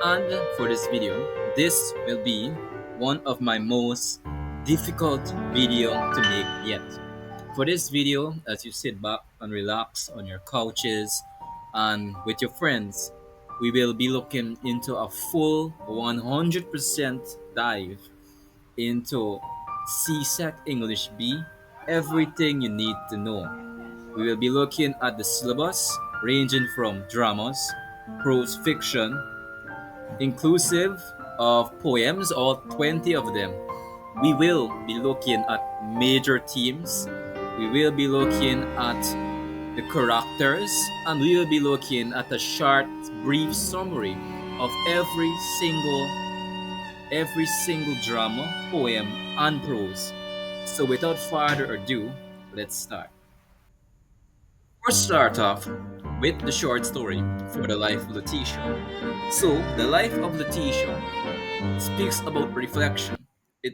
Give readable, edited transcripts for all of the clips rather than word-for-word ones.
And for this video, this will be one of my most difficult video to make yet. For this video, as you sit back and relax on your couches and with your friends, we will be looking into a full 100% dive into CSEC English B, everything you need to know. We will be looking at the syllabus ranging from dramas, prose fiction, inclusive of poems, all 20 of them. We will be looking at major themes. We will be looking at the characters, and we will be looking at a short, brief summary of every single drama, poem, and prose. So without further ado, let's start. First start off with the short story for the life of Letitia. So the life of Letitia speaks about reflection. It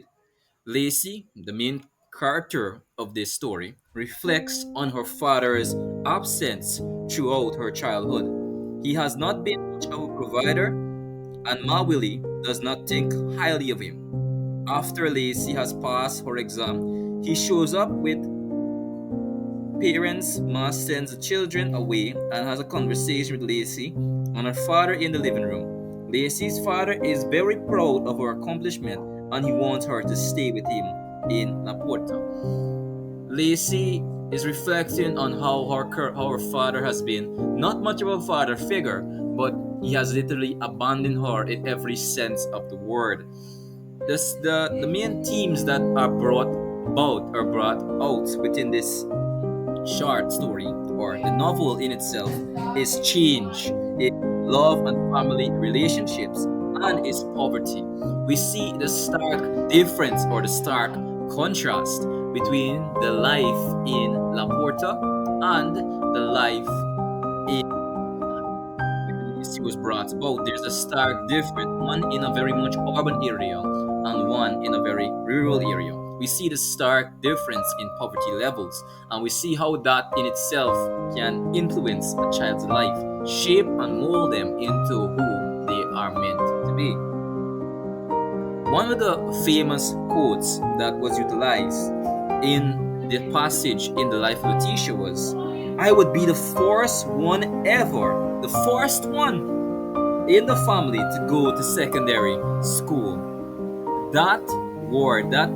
Lacey, the main character of this story, reflects on her father's absence throughout her childhood. He has not been much of a provider, and Ma Willie does not think highly of him. After Lacey has passed her exam, he shows up with parents. Ma sends the children away and has a conversation with Lacey and her father in the living room. Lacey's father is very proud of her accomplishment and he wants her to stay with him in La Puerta. Lacey is reflecting on how her father has been not much of a father figure, but he has literally abandoned her in every sense of the word. The main themes that are brought out within this short story or the novel in itself is change, is love and family relationships, and is poverty. We see the stark difference or the stark contrast between the life in La Porta and the life in was brought about. There's a stark difference, one in a very much urban area and one in a very rural area. We see the stark difference in poverty levels, and we see how that in itself can influence a child's life, shape and mold them into who they are meant to be. One of the famous quotes that was utilized in the passage in the life of Letitia was, "I would be the first one ever, the first one in the family to go to secondary school." That word, that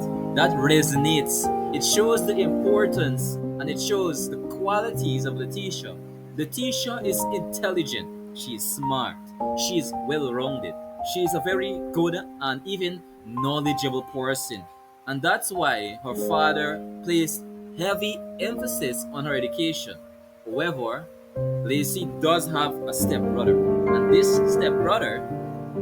resonates. It shows the importance and it shows the qualities of Letitia. Letitia is intelligent, she is smart, she is well-rounded, she is a very good and even knowledgeable person. And that's why her father placed heavy emphasis on her education. However, Lacey does have a stepbrother, and this stepbrother,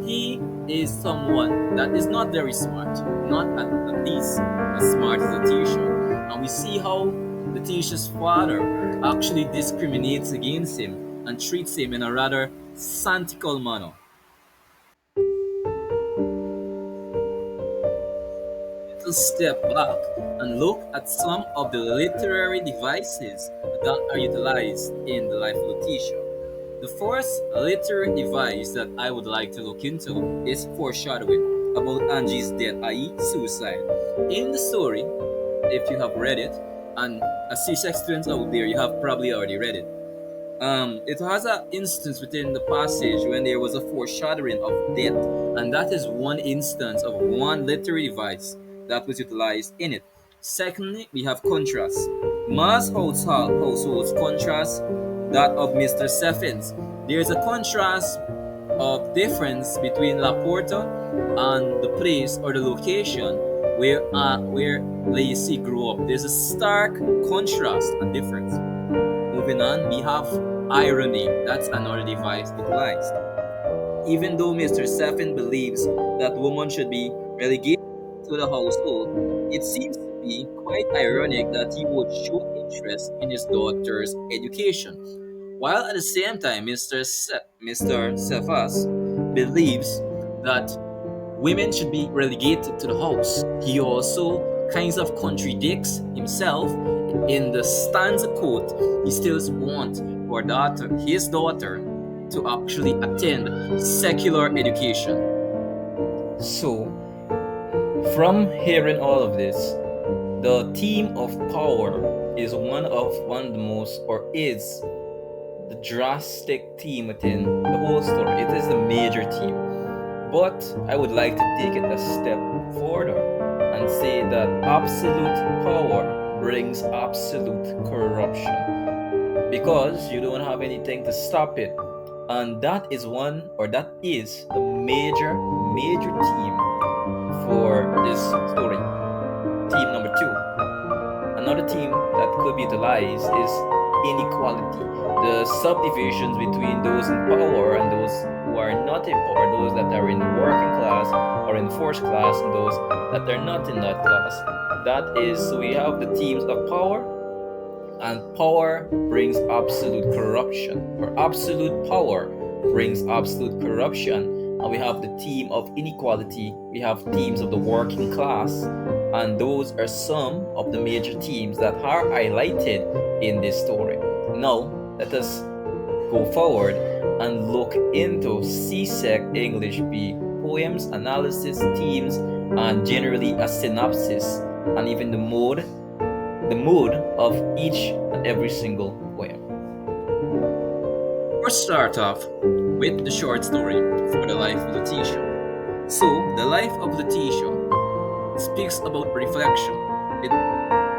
he is someone that is not very smart, not at least as smart as Letitia. And we see how Letitia's father actually discriminates against him and treats him in a rather santical manner. Little step back and look at some of the literary devices that are utilized in the life of Letitia. The first literary device that I would like to look into is foreshadowing about Angie's death, i.e., suicide. In the story, if you have read it, and as CSEC students out there, you have probably already read it. It has an instance within the passage when there was a foreshadowing of death, and that is one instance of one literary device that was utilized in it. Secondly, we have contrast. Ma's households contrast that of Mr. Seffins. There's a contrast of difference between La Porta and the place or the location where Lacey grew up. There's a stark contrast and difference. Moving on, we have irony. That's another device utilized. Even though Mr. Seffin believes that women should be relegated to the household, it seems to be quite ironic that he would show interest in his daughter's education. While at the same time, Mr. Cephas believes that women should be relegated to the house. He also kinds of contradicts himself in the stanza quote. He still wants his daughter to actually attend secular education. So, from hearing all of this, the theme of power is one of the most, or is the drastic theme within the whole story. It is the major theme. But I would like to take it a step further and say that absolute power brings absolute corruption because you don't have anything to stop it. And that is one, or that is the major theme for this story. Theme number two. Another theme that could be utilized is inequality. The subdivisions between those in power and those who are not in power, those that are in the working class or in the first class, and those that are not in that class. That is, so we have the themes of power, and power brings absolute corruption, or absolute power brings absolute corruption. And we have the theme of inequality, we have themes of the working class, and those are some of the major themes that are highlighted in this story. Now, let us go forward and look into CSEC English B poems, analysis, themes, and generally a synopsis, and even the mood of each and every single poem. We'll start off with the short story for the life of Letitia. So, the life of Letitia speaks about reflection. It,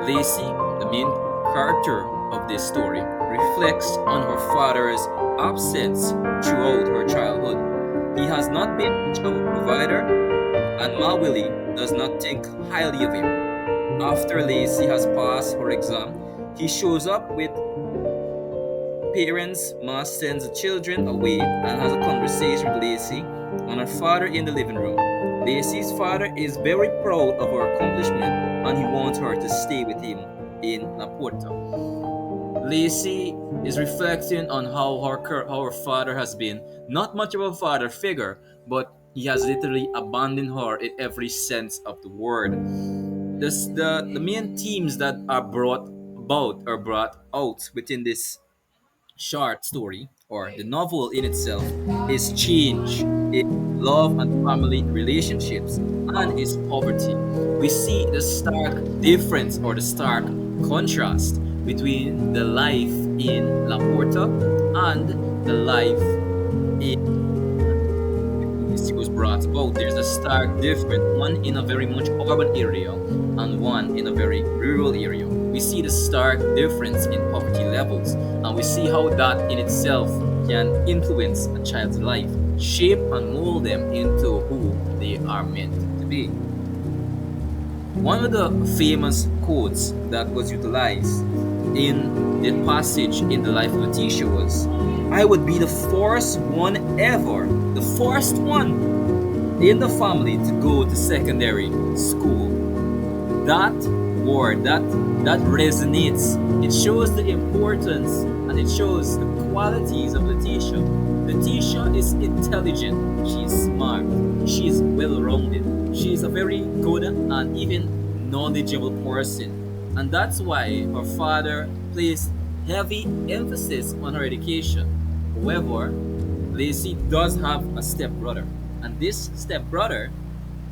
Lacey, the main character of this story, reflects on her father's absence throughout her childhood. He has not been much of a provider, and Ma Willie does not think highly of him. After Lacey has passed her exam, he shows up with parents. Ma sends the children away and has a conversation with Lacey and her father in the living room. Lacey's father is very proud of her accomplishment and he wants her to stay with him in Laporta. Lacey is reflecting on how her father has been not much of a father figure, but he has literally abandoned her in every sense of the word. The main themes that are brought out within this short story or the novel in itself is change, is love and family relationships, and is poverty. We see the stark difference or the stark contrast between the life in La Porta and the life she was brought about. There's a stark difference, one in a very much urban area and one in a very rural area. We see the stark difference in poverty levels, and we see how that in itself can influence a child's life, shape and mold them into who they are meant to be. One of the famous quotes that was utilized in the passage in the life of Letitia was, I would be the first one ever, the first one in the family to go to secondary school. That word, that resonates. It shows the importance and it shows the qualities of Letitia. Letitia is intelligent, she's smart, she's well-rounded, she's a very good and even knowledgeable person. And that's why her father placed heavy emphasis on her education. However, Lacey does have a stepbrother, and this stepbrother,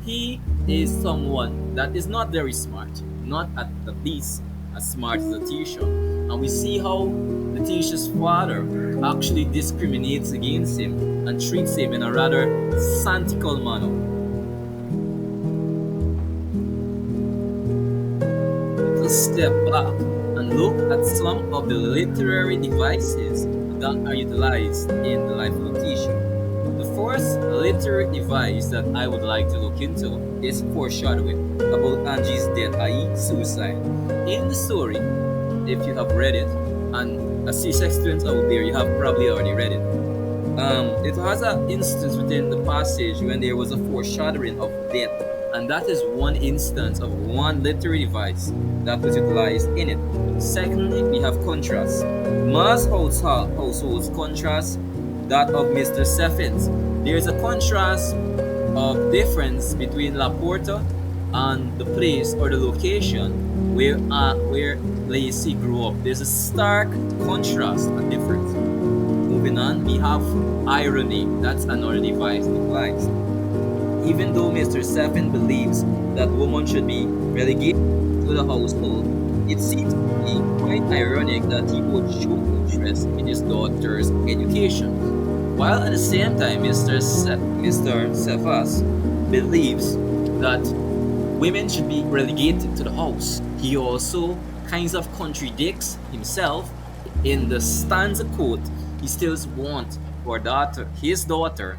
he is someone that is not very smart, not at the least as smart as Letitia. And we see how Letitia's father actually discriminates against him and treats him in a rather santical manner. Let's step back and look at some of the literary devices that are utilized in the life of Letitia. The first literary device that I would like to look into is foreshadowing about Angie's death, i.e., suicide. In the story, if you have read it, and a C-sex student out there, you have probably already read it. It has an instance within the passage when there was a foreshadowing of death, and that is one instance of one literary device that was utilized in it. Secondly, we have contrast. Ma's household's contrast that of Mr. Seffins. There's a contrast of difference between La Porta and the place or the location where Lacey grew up. There's a stark contrast and difference. moving on, we have irony. That's another device implies. Even though Mr. Seffin believes that women should be relegated to the household, it seems to be quite ironic that he would show interest in his daughter's education. While at the same time, Mr. Cephas believes that women should be relegated to the house. He also kinds of contradicts himself in the stanza quote. He still wants for his daughter,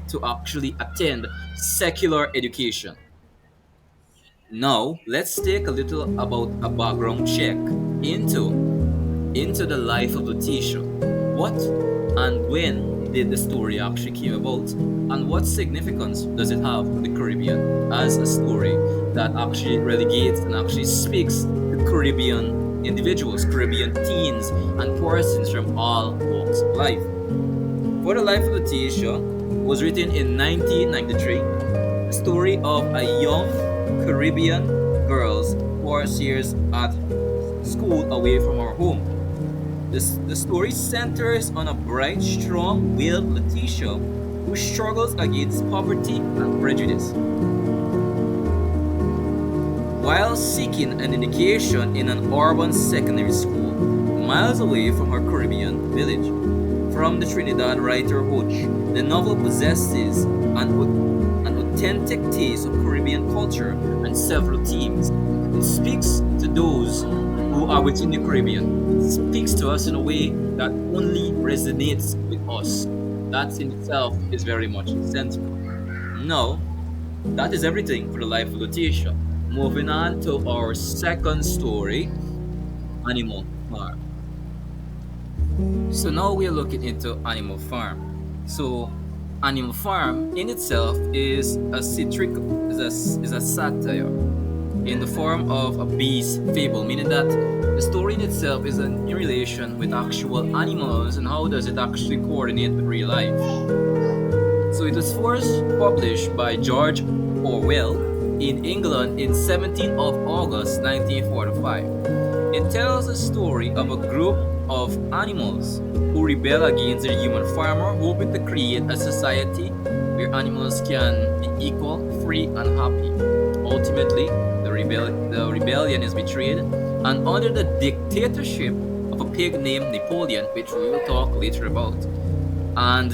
to actually attend secular education. Now, let's take a little about a background check into the life of Letitia. What and when did the story actually came about, and what significance does it have to the Caribbean as a story that actually relegates and actually speaks to Caribbean individuals, Caribbean teens, and persons from all walks of life? For the Life of Letitia was written in 1993, the story of a young Caribbean girl's 4 years at school away from her home. The story centers on a bright, strong-willed Letitia who struggles against poverty and prejudice. While seeking an education in an urban secondary school, miles away from her Caribbean village. From the Trinidad writer Hodge, the novel possesses an authentic taste of Caribbean culture and several themes. It speaks to those who are within the Caribbean. It speaks to us in a way that only resonates with us. That in itself is very much central. Now, that is everything for the life of Letitia. Moving on to our second story, Animal Farm. So now we are looking into Animal Farm. So Animal Farm in itself is a is a satire in the form of a beast fable, meaning that the story in itself is in relation with actual animals and how does it actually coordinate with real life. So it was first published by George Orwell in England in 17th of August 1945. It tells the story of a group of animals who rebel against their human farmer, hoping to create a society where animals can be equal, free, and happy. Ultimately, the rebellion is betrayed, and under the dictatorship of a pig named Napoleon, which we will talk later about, and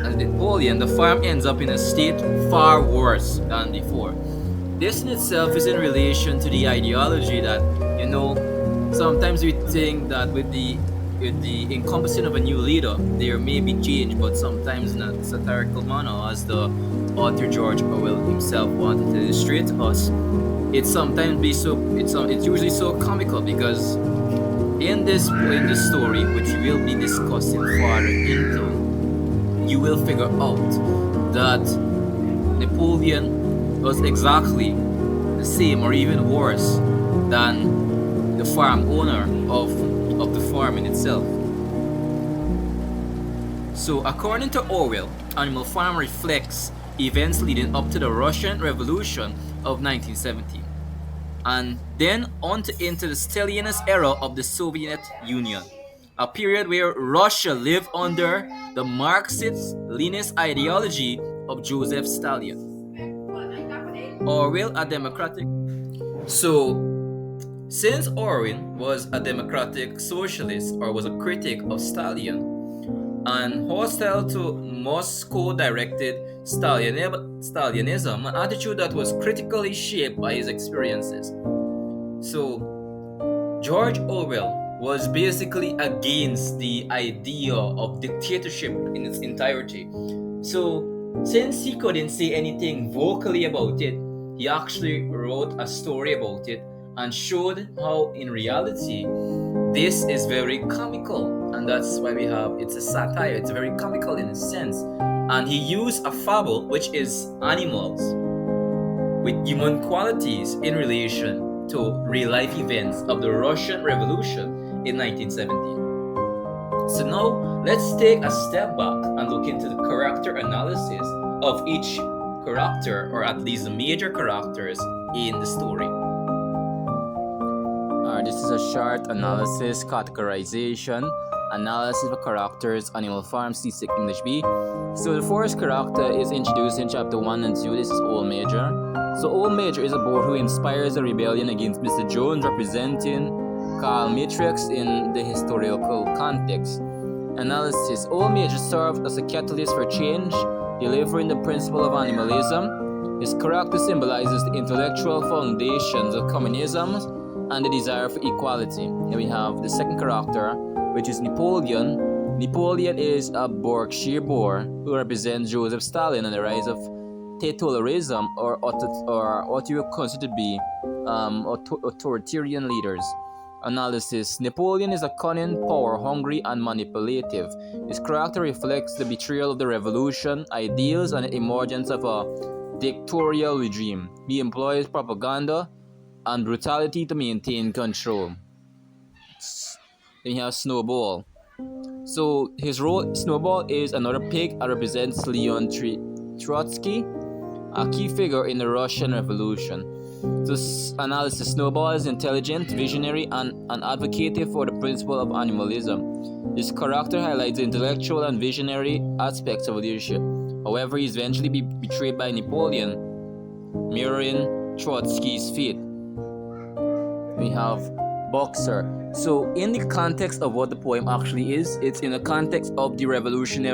as Napoleon, the farm ends up in a state far worse than before. This in itself is in relation to the ideology that, sometimes we think that with the encompassing of a new leader, there may be change, but sometimes in a satirical manner, as the author George Orwell himself wanted to illustrate to us. It's usually so comical because in this story, which we will be discussing further into, you will figure out that Napoleon was exactly the same or even worse than the farm owner of the farm in itself. So, according to Orwell, Animal Farm reflects events leading up to the Russian Revolution of 1917, and then into the Stalinist era of the Soviet Union, a period where Russia lived under the Marxist-Leninist ideology of Joseph Stalin. Orwell, a democratic. So, since Orwell was a democratic socialist or was a critic of Stalin and hostile to Moscow directed Stalinism, an attitude that was critically shaped by his experiences. So, George Orwell was basically against the idea of dictatorship in its entirety. So, since he couldn't say anything vocally about it, he actually wrote a story about it and showed how, in reality, this is very comical. And that's why it's a satire, it's very comical in a sense. And he used a fable, which is animals, with human qualities in relation to real life events of the Russian Revolution in 1917. So now let's take a step back and look into the character analysis of each character, or at least the major characters in the story. This is a short analysis categorization Analysis of characters, Animal Farm, CSEC English B. So the first character is introduced in chapter 1 and 2. This is Old Major. So Old Major is a boy who inspires a rebellion against Mr. Jones, representing Carl Matrix in the historical context. Analysis. Old Major served as a catalyst for change, delivering the principle of animalism. His character symbolizes the intellectual foundations of communism and the desire for equality. Then we have the second character, which is Napoleon. Napoleon is a Berkshire boar who represents Joseph Stalin and the rise of totalitarianism, or what you would consider to be authoritarian leaders. Analysis. Napoleon is a cunning, power-hungry, and manipulative. His character reflects the betrayal of the revolution, ideals, and the emergence of a dictatorial regime. He employs propaganda and brutality to maintain control. Then you have Snowball. So his role, Snowball is another pig and represents Leon Trotsky, a key figure in the Russian Revolution. So analysis. Snowball is intelligent, visionary, and an advocate for the principle of animalism. This character highlights the intellectual and visionary aspects of leadership. However, he is eventually betrayed by Napoleon, mirroring Trotsky's fate. We have Boxer. So in the context of what the poem actually is, it's in the context of the Russian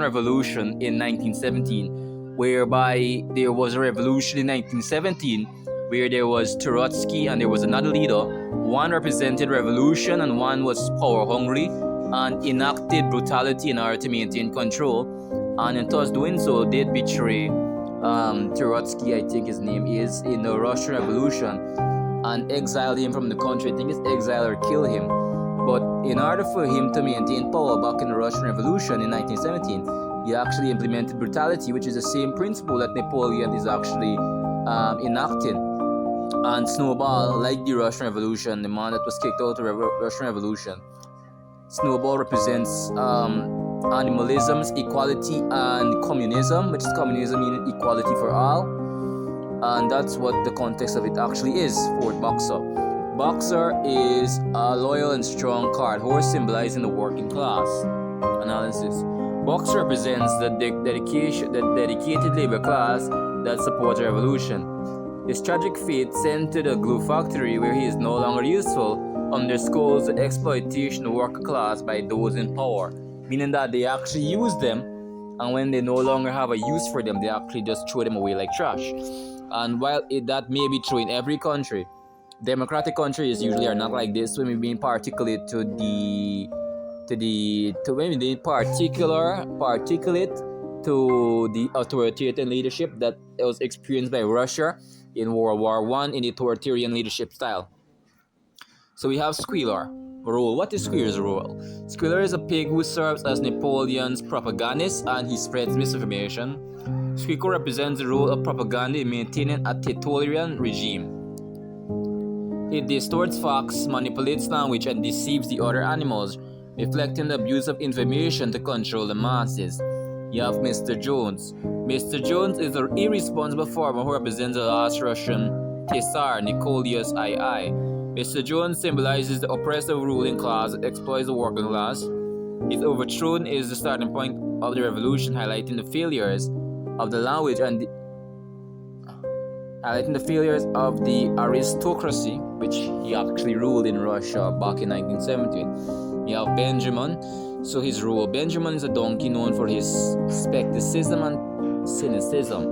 Revolution in 1917, whereby there was a revolution in 1917 where there was Trotsky and there was another leader. One represented revolution and one was power hungry and enacted brutality in order to maintain control, and in thus doing so did betray Trotsky, I think his name is, in the Russian Revolution, and exiled him from the country. I think it's exile or kill him. But in order for him to maintain power back in the Russian Revolution in 1917, he actually implemented brutality, which is the same principle that Napoleon is actually enacting. And Snowball, like the Russian Revolution, the man that was kicked out of the Russian Revolution, Snowball represents animalism's equality and communism, which is communism meaning equality for all. And that's what the context of it actually is for Boxer. Boxer is a loyal and strong card horse symbolizing the working class. Analysis. Boxer represents the dedicated labor class that supports the revolution. His tragic fate sent to the glue factory where he is no longer useful underscores the exploitation of the worker class by those in power, meaning that they actually use them, and when they no longer have a use for them, they actually just throw them away like trash. And while that may be true in every country, democratic countries usually are not like this. When we being particulate to the authoritarian leadership that was experienced by Russia in World War I in the authoritarian leadership style. So we have Squealer. Role. What is Squealer's role? Squealer is a pig who serves as Napoleon's propagandist and he spreads misinformation. Squealer represents the role of propaganda in maintaining a totalitarian regime. He distorts facts, manipulates language, and deceives the other animals, reflecting the abuse of information to control the masses. You have Mr. Jones. Mr. Jones is an irresponsible farmer who represents the last Russian Tsar, Nicholas II. Mr. Jones symbolizes the oppressive ruling class that exploits the working class. His overthrow is the starting point of the revolution, highlighting the failures of the language and highlighting the failures of the aristocracy, which he actually ruled in Russia back in 1917. You have Benjamin. So his role. Benjamin is a donkey known for his skepticism and cynicism.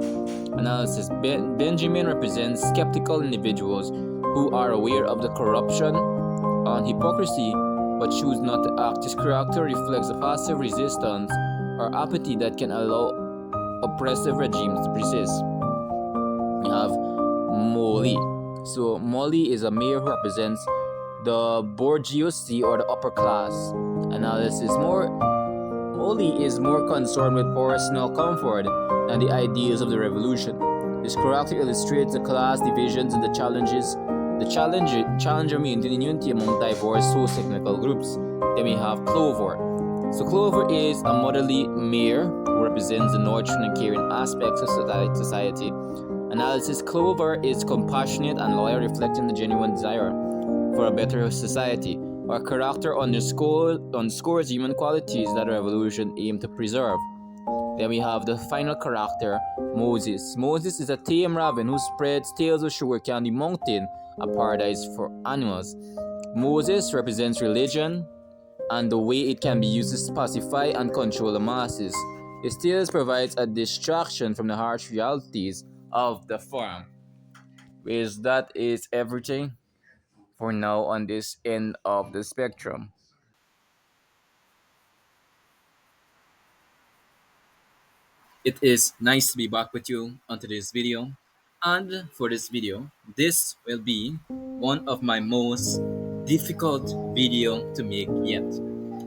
Analysis. Benjamin represents skeptical individuals who are aware of the corruption and hypocrisy but choose not to act. His character reflects a passive resistance or apathy that can allow oppressive regimes to persist. You have Molly. So Molly is a mayor who represents the bourgeoisie or the upper class. Analysis. Molly is more concerned with personal comfort than the ideals of the revolution. This character illustrates the class divisions and the challenge of maintaining unity among diverse socio-economic groups. Then we have Clover. So Clover is a motherly mare who represents the nurturing and caring aspects of society. Analysis. Clover is compassionate and loyal, reflecting the genuine desire for a better society. Our character underscores human qualities that our evolution aimed to preserve. Then we have the final character, Moses. Moses is a tame raven who spreads tales of sugar candy mountain, a paradise for animals. Moses represents religion and the way it can be used to pacify and control the masses. His tales provides a distraction from the harsh realities of the farm. Which that is everything for now on this end of the spectrum. It is nice to be back with you on today's video. And for this video, this will be one of my most difficult video to make yet.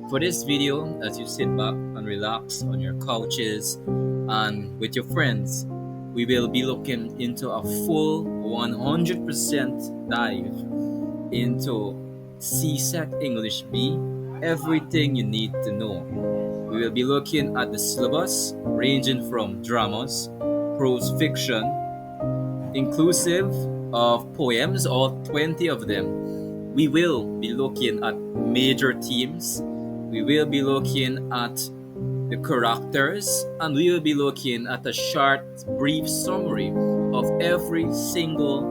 For this video, as you sit back and relax on your couches and with your friends, we will be looking into a full 100% dive into CSEC English B, everything you need to know. We will be looking at the syllabus ranging from dramas, prose fiction, inclusive of poems, all 20 of them. We will be looking at major themes. We will be looking at the characters, and we will be looking at a short, brief summary of every single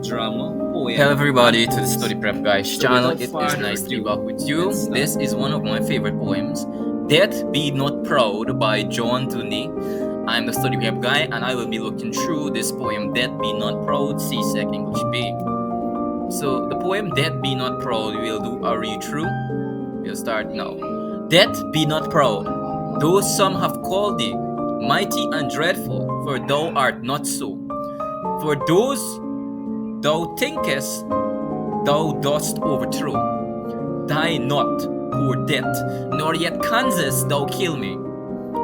drama, poem. Hello everybody and to the prose. Study Prep Guys So channel. without It is further nice to be ado, back with you. let's start. This is one of my favorite poems, Death Be Not Proud by John Donne. I'm the Study Prep Guy and I will be looking through this poem, Death Be Not Proud, CSEC English B. So the poem Death Be Not Proud, we'll do a read through. We'll start now. Death be not proud, though some have called thee mighty and dreadful, for thou art not so. For those thou thinkest thou dost overthrow. Die not, poor death, nor yet canst thou kill me.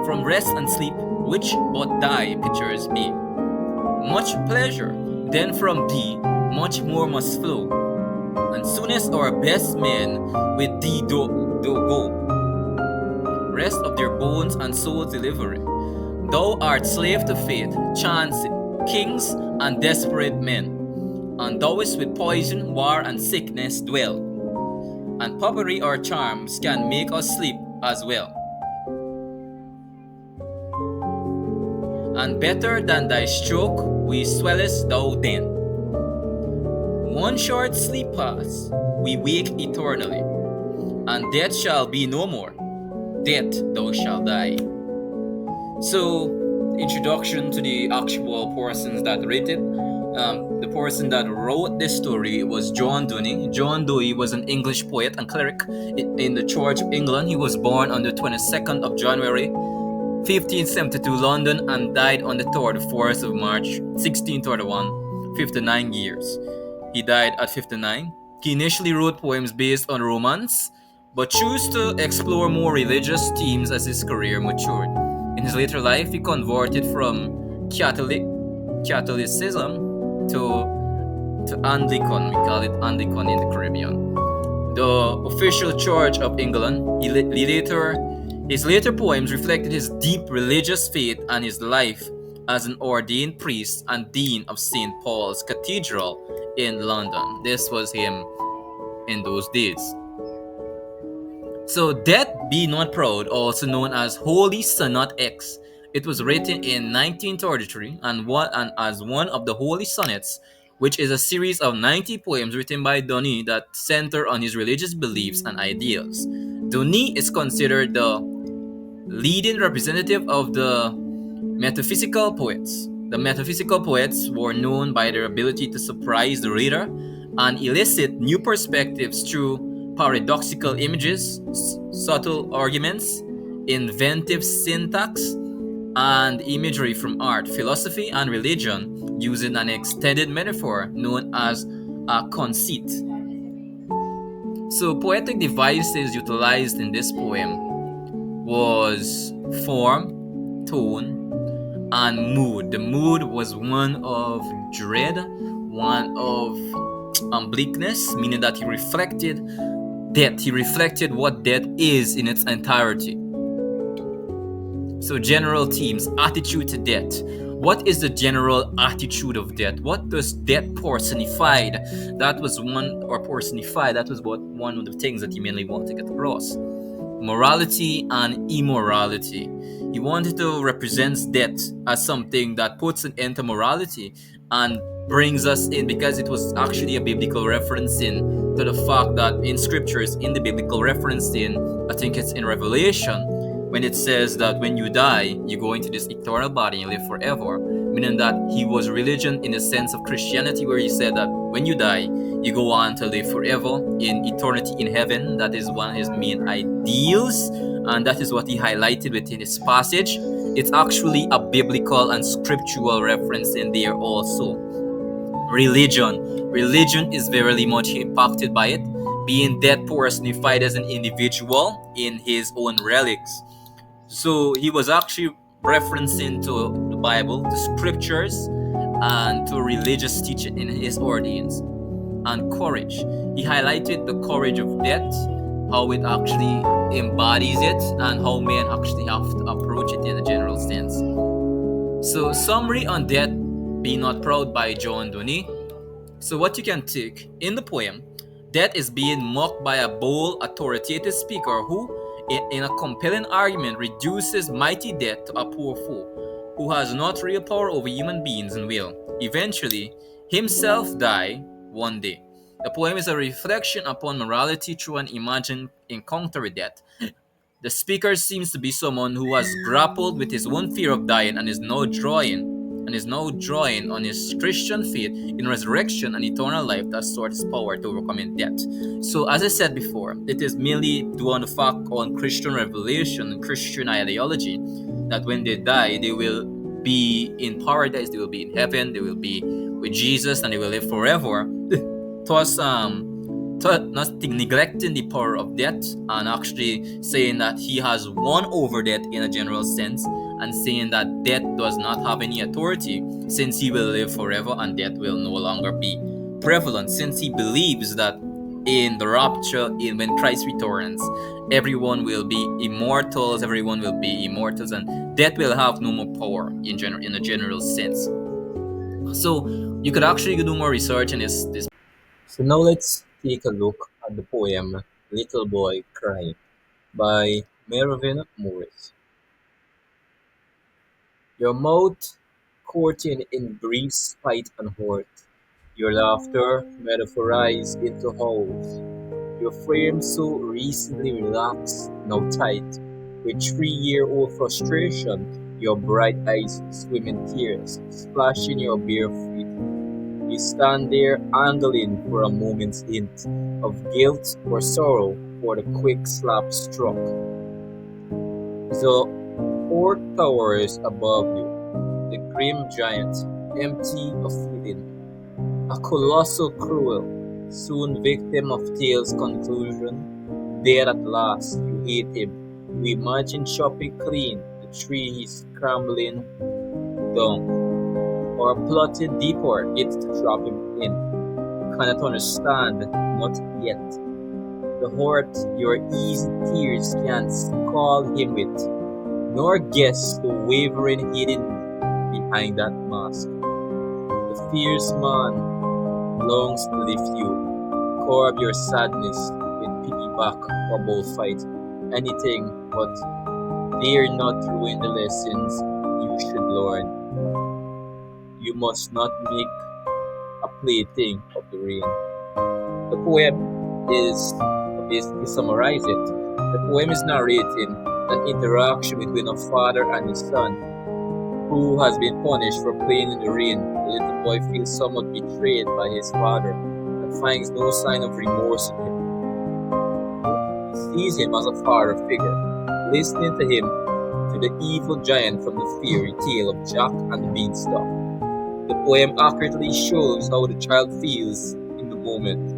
From rest and sleep, which but thy pictures be. Much pleasure, then from thee, much more must flow. And soonest our best men with thee do go. Rest of their bones and souls delivery. Thou art slave to fate, chance, kings, and desperate men. And thouest with poison, war, and sickness dwell. And poverty or charms can make us sleep as well. And better than thy stroke, we swellest thou then. One short sleep pass, we wake eternally. And death shall be no more. Death thou shalt die. So, introduction to the actual persons that wrote it. The person that wrote this story was John Donne. John Donne was an English poet and cleric in the Church of England. He was born on the 22nd of January, 1572, London, and died on the 4th of March, 1631, 59 years. He died at 59. He initially wrote poems based on romance, but chose to explore more religious themes as his career matured. In his later life, he converted from Catholicism to Anglican. We call it Anglican in the Caribbean. The official Church of England. His later poems reflected his deep religious faith and his life as an ordained priest and dean of St. Paul's Cathedral in London. This was him in those days. So, Death Be Not Proud, also known as Holy Sonnet X, it was written in 1933 and as one of the Holy Sonnets, which is a series of 90 poems written by Donne that center on his religious beliefs and ideals. Donne is considered the leading representative of the metaphysical poets. The metaphysical poets were known by their ability to surprise the reader and elicit new perspectives through paradoxical images, subtle arguments, inventive syntax, and imagery from art, philosophy, and religion using an extended metaphor known as a conceit. So, poetic devices utilized in this poem was form, tone, and mood. The mood was one of dread, one of bleakness, meaning that he reflected death. He reflected what death is in its entirety. So, general themes: attitude to death. What is the general attitude of death? What does death personified? That was one, or personify, that was what one of the things that he mainly wanted to get across. Morality and immorality. He wanted to represent death as something that puts an end to morality and brings us in, because it was actually a biblical referencing to the fact that in scriptures, in the biblical referencing, I think it's in Revelation, when it says that when you die, you go into this eternal body and live forever. Meaning that he was religion in the sense of Christianity, where he said that when you die, you go on to live forever in eternity in heaven. That is one of his main ideals, and that is what he highlighted within his passage. It's actually a biblical and scriptural reference in there also. Religion is very much impacted by it, being dead personified as an individual in his own relics. So he was actually referencing to the Bible, the scriptures, and to religious teaching in his audience. And courage. He highlighted the courage of death, how it actually embodies it, and how men actually have to approach it in a general sense. So, summary on death, Be Not Proud by John Donne. So, what you can take in the poem, death is being mocked by a bold, authoritative speaker who, in a compelling argument, reduces mighty death to a poor fool who has not real power over human beings and will eventually himself die one day. The poem is a reflection upon morality through an imagined encounter with death. The speaker seems to be someone who has grappled with his own fear of dying and is now drawing on his Christian faith in resurrection and eternal life that stores his power to overcoming death. So, as I said before, it is merely due on the fact on Christian revelation and Christian ideology that when they die, they will be in paradise, they will be in heaven, they will be with Jesus, and they will live forever. Thus, not neglecting the power of death and actually saying that he has won over death in a general sense, and saying that death does not have any authority since he will live forever and death will no longer be prevalent, since he believes that in the rapture, in when Christ returns, everyone will be immortals, and death will have no more power in a general sense. So you could actually do more research in this. So now let's take a look at the poem Little Boy Crying by Mervyn Morris. Your mouth courting in brief spite and hurt, your laughter metaphorized into howls, your frame so recently relaxed, now tight, with 3-year-old frustration, your bright eyes swim in tears, splashing your bare feet. You stand there angling for a moment's hint of guilt or sorrow for the quick slap struck. The orc towers above you, the grim giant, empty of feeling, a colossal cruel, soon victim of tale's conclusion, dead at last, you hate him, you imagine chopping clean the tree he's scrambling down, or plotting deeper it to trap him in. You cannot understand, not yet. The heart your easy tears can't call him with, nor guess the wavering hidden behind that mask. The fierce man longs to lift you, curb your sadness with piggyback or bold fight, anything but dare not ruin the lessons you should learn. You must not make a plaything of the rain. The poem is, basically summarize it, the poem is narrating an interaction between a father and his son who has been punished for playing in the rain. The little boy feels somewhat betrayed by his father and finds no sign of remorse in him. He sees him as a father figure, listening to him, to the evil giant from the fairy tale of Jack and the Beanstalk. The poem accurately shows how the child feels in the moment.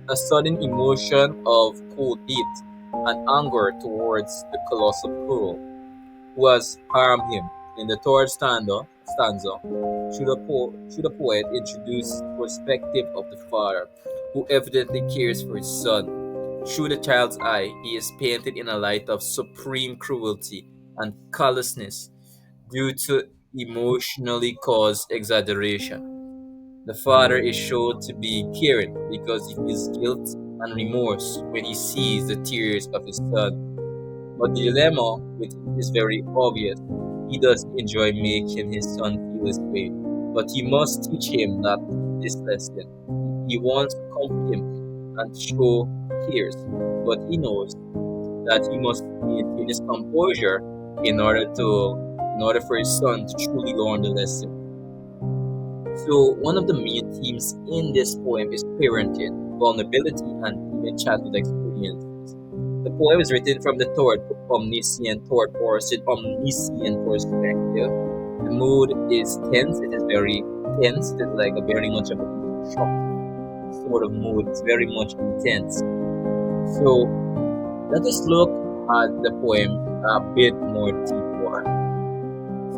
A sudden emotion of cold hate and anger towards the colossal cruel who has harmed him. In the third stanza should the poet introduce the perspective of the father, who evidently cares for his son. Through the child's eye, he is painted in a light of supreme cruelty and callousness due to emotionally caused exaggeration. The father is shown to be caring because he feels guilt and remorse when he sees the tears of his son. But the dilemma with him is very obvious. He doesn't enjoy making his son feel his way, but he must teach him that this lesson. He wants to comfort him and show he cares, but he knows that he must maintain his composure in order to in order for his son to truly learn the lesson. So one of the main themes in this poem is parenting, vulnerability, and even childhood experiences. The poem is written from the third person omniscient perspective. The mood is tense. It is very tense. It is like a very much of a shock sort of mood. It's very much intense. So let us look at the poem a bit more deeper.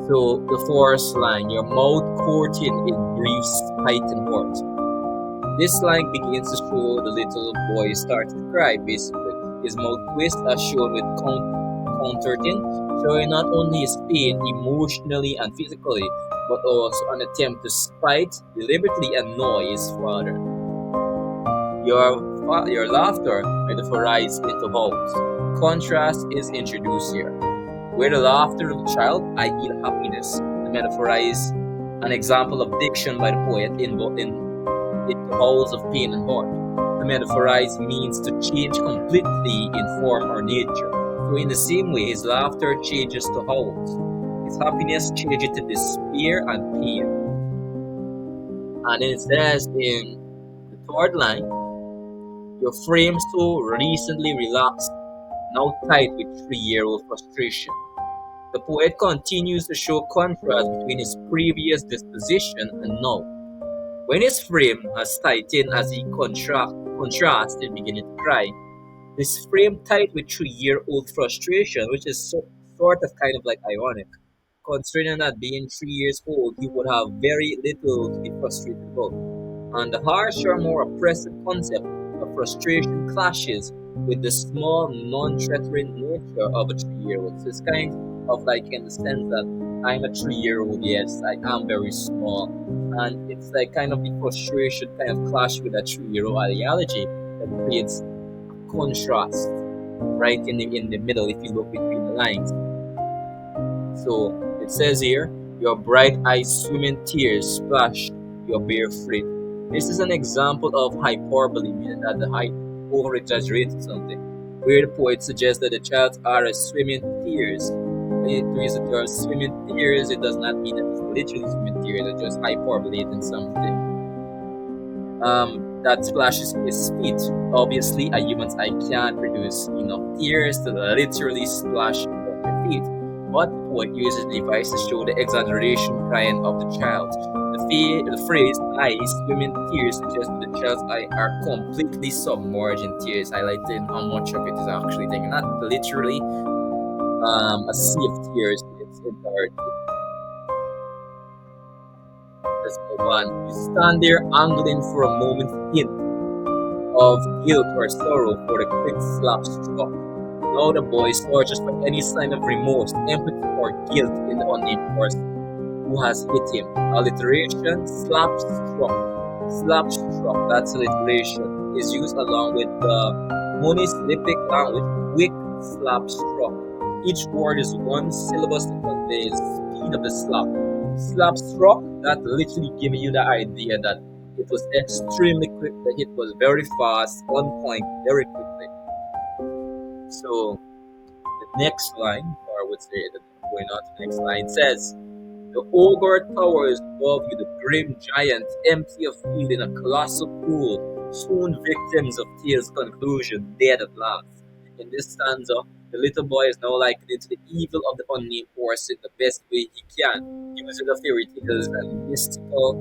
So the first line, your mouth courting in brief spite and hurt. This line begins to show the little boy starts to cry basically. His mouth twist as shown with counterting, showing not only his pain emotionally and physically, but also an attempt to spite, deliberately annoy his father. Your laughter metaphorize into howls. Contrast is introduced here, where the laughter of the child, i.e., the happiness, the metaphorize an example of diction by the poet into howls of pain and hurt. The metaphorize means to change completely in form or nature. So, in the same way, his laughter changes to howls. His happiness changes to despair and pain. And then it says in the third line, your frame so recently relaxed, now tight with 3-year-old frustration. The poet continues to show contrast between his previous disposition and now. When his frame has tightened as he contrasted beginning to cry, this frame tight with 3-year-old frustration, which is sort of kind of like ironic, considering that being 3 years old, he would have very little to be frustrated about. And the harsher, more oppressive concept of frustration clashes with the small, non-threatening nature of a 3-year-old. So it's kind of like in the sense that I'm a 3-year-old, yes, I am very small. And it's like kind of the frustration kind of clash with a 3-year-old ideology that creates contrast right in the middle if you look between the lines. So it says here, your bright eyes swim in tears splash your bare feet. This is an example of hyperbole, meaning that the height over exaggerated something, where the poet suggests that the child's eyes swim in tears. When it uses the term swim in tears, it does not mean that it's literally swim in tears, it's just hyperbolating something that splashes his feet. Obviously, a human's eye can't produce enough tears to literally splash on their feet. But the poet uses the device to show the exaggeration crying of the child. The phrase eyes swim in tears suggests that the child's eyes are completely submerged in tears, highlighting how much of it is actually taken, not literally a sea of tears in its entirety. Let's move on. You stand there angling for a moment's hint of guilt or sorrow for the quick slap struck. Now the boy searches for any sign of remorse, empathy, or guilt in the unnamed person who has hit him. Alliteration, slap struck. Slap struck, that's alliteration, is used along with the monosyllabic language, quick slap struck. Each word is one syllable to convey the speed of the slap. Slap struck, that literally giving you the idea that it was extremely quick, the hit was very fast, on point, very quickly. So the next line, or I would say that going on to the next line says, the ogre towers above you, the grim giant, empty of feeling, a colossal cruel, soon victims of tale's conclusion, dead at last. In this stanza, the little boy is now likened into the evil of the unnamed person the best way he can, using the fairy tales and mystical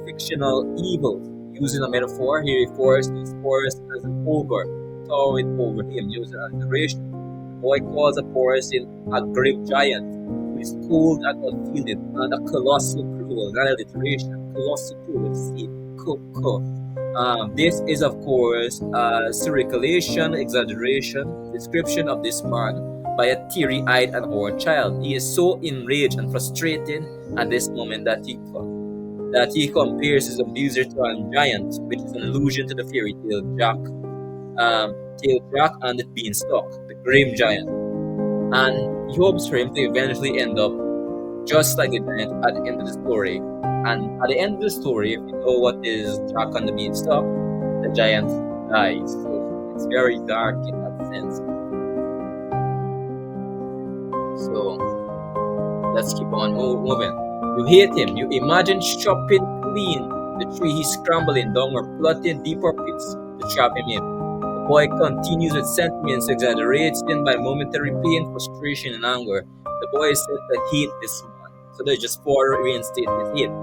fictional evils. Using a metaphor, he refers to his forest as an ogre, towering over him, using alliteration. The boy calls a person a grim giant, who is cold and unfeeling, and a colossal cruel, not alliteration, colossal cruel, see, this is, of course, a circulation, exaggeration, description of this man by a teary-eyed and awed child. He is so enraged and frustrated at this moment that he compares his abuser to a giant, which is an allusion to the fairy tale Jack and the Beanstalk, the grim giant. And he hopes for him to eventually end up just like the giant at the end of the story. And at the end of the story, if you know what is Jack and the Beanstalk, the giant dies. So it's very dark in that sense. So let's keep on moving. You hate him. You imagine chopping clean the tree he's scrambling down or plotting deeper pits to trap him in. The boy continues with sentiments exaggerated by momentary pain, frustration, and anger. The boy is said to hate this man. So they just further reinstate his hate.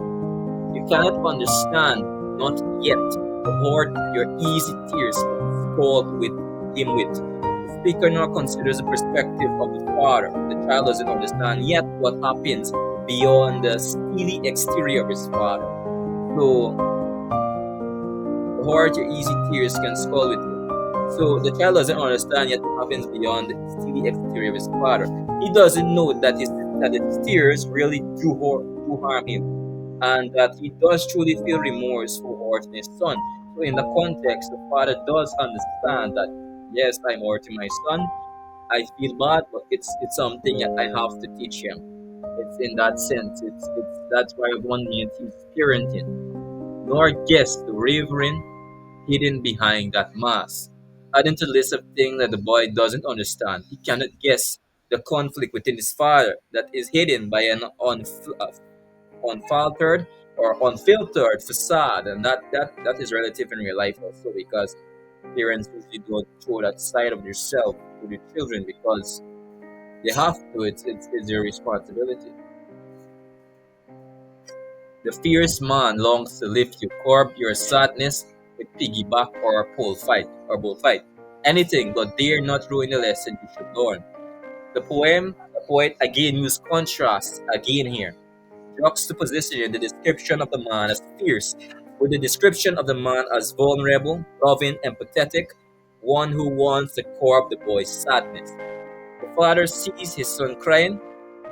You cannot understand, not yet, the hurt your easy tears can scald with him with. The speaker now considers the perspective of the father. The child doesn't understand yet what happens beyond the steely exterior of his father. So the hurt your easy tears can scald with him. So the child doesn't understand yet what happens beyond the steely exterior of his father. He doesn't know that his tears really do harm him, and that he does truly feel remorse for hurting his son. So in the context, the father does understand that yes, I'm hurting my son. I feel bad, but it's something that I have to teach him. It's in that sense. It's that's why one man teaches parenting. Nor guess the reverend hidden behind that mask. Adding to the list of things that the boy doesn't understand, he cannot guess the conflict within his father that is hidden by an unfiltered or unfiltered facade, and that is relative in real life also, because parents usually don't show that side of themselves to their children because they have to. It's their responsibility. The fierce man longs to lift you, curb your sadness with piggyback or a bullfight. Anything but dare not ruin the lesson you should learn. The poet again used contrast again here. Juxtaposition the description of the man as fierce with the description of the man as vulnerable, loving, empathetic, one who wants to curb the boy's sadness. The father sees his son crying,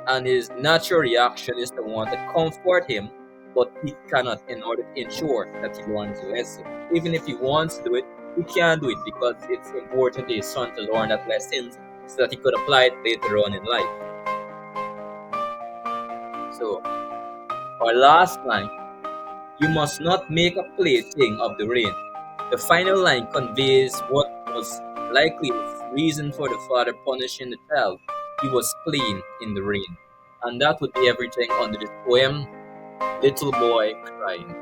and his natural reaction is to want to comfort him, but he cannot in order to ensure that he learns the lesson. Even if he wants to do it, he can't do it because it's important to his son to learn that lesson so that he could apply it later on in life. So, our last line, you must not make a plaything of the rain. The final line conveys what was likely the reason for the father punishing the child. He was playing in the rain. And that would be everything under this poem, Little Boy Crying.